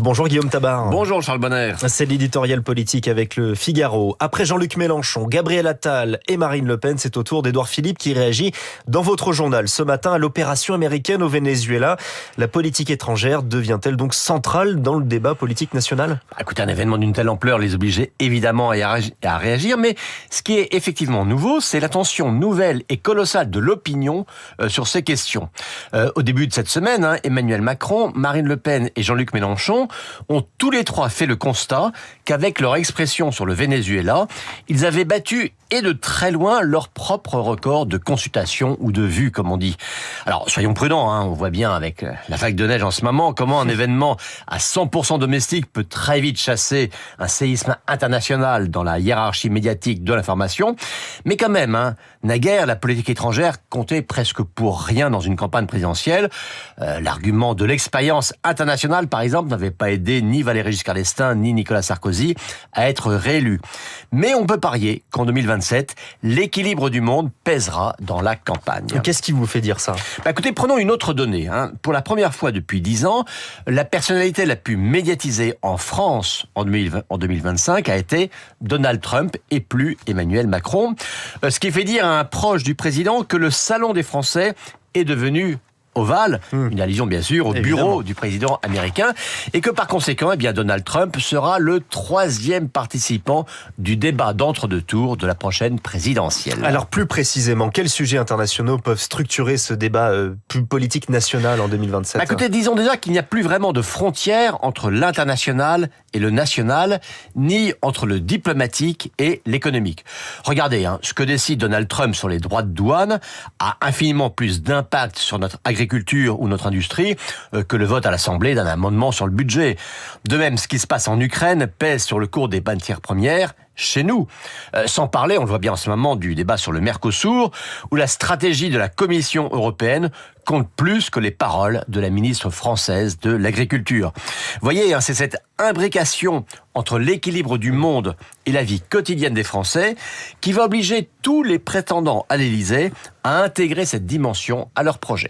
Bonjour Guillaume Tabar. Bonjour Charles Bonner. C'est l'éditorial politique avec le Figaro. Après Jean-Luc Mélenchon, Gabriel Attal et Marine Le Pen, c'est au tour d'Édouard Philippe qui réagit dans votre journal ce matin à l'opération américaine au Venezuela. La politique étrangère devient-elle donc centrale dans le débat politique national ? Écoutez, un événement d'une telle ampleur les obligeait évidemment à réagir, mais ce qui est effectivement nouveau, c'est l'attention nouvelle et colossale de l'opinion sur ces questions. Au début de cette semaine, Emmanuel Macron, Marine Le Pen et Jean-Luc Mélenchon ont tous les trois fait le constat qu'avec leur expression sur le Venezuela, ils avaient battu et de très loin leur propre record de consultation ou de vues, comme on dit. Alors, soyons prudents, on voit bien avec la vague de neige en ce moment comment un événement à 100% domestique peut très vite chasser un séisme international dans la hiérarchie médiatique de l'information. Mais quand même, naguère, la politique étrangère comptait presque pour rien dans une campagne présidentielle. L'argument de l'expérience internationale, par exemple, n'avait pas aidé ni Valéry Giscard d'Estaing ni Nicolas Sarkozy à être réélus. Mais on peut parier qu'en 2027, l'équilibre du monde pèsera dans la campagne. Qu'est-ce qui vous fait dire ça ? Écoutez, prenons une autre donnée. Pour la première fois depuis 10 ans, la personnalité la plus médiatisée en France en 2025 a été Donald Trump et plus Emmanuel Macron. Ce qui fait dire à un proche du président que le salon des Français est devenu ovale, une allusion bien sûr au bureau du président américain, et que par conséquent, Donald Trump sera le 3e participant du débat d'entre-deux tours de la prochaine présidentielle. Alors plus précisément, quels sujets internationaux peuvent structurer ce débat plus politique national en 2027 ? Écoutez, disons déjà qu'il n'y a plus vraiment de frontière entre l'international et le national, ni entre le diplomatique et l'économique. Regardez, ce que décide Donald Trump sur les droits de douane a infiniment plus d'impact sur notre agriculture ou notre industrie que le vote à l'Assemblée d'un amendement sur le budget. De même, ce qui se passe en Ukraine pèse sur le cours des matières premières chez nous. Sans parler, on le voit bien en ce moment, du débat sur le Mercosur, où la stratégie de la Commission européenne compte plus que les paroles de la ministre française de l'Agriculture. Vous voyez, c'est cette imbrication entre l'équilibre du monde et la vie quotidienne des Français qui va obliger tous les prétendants à l'Élysée à intégrer cette dimension à leur projet.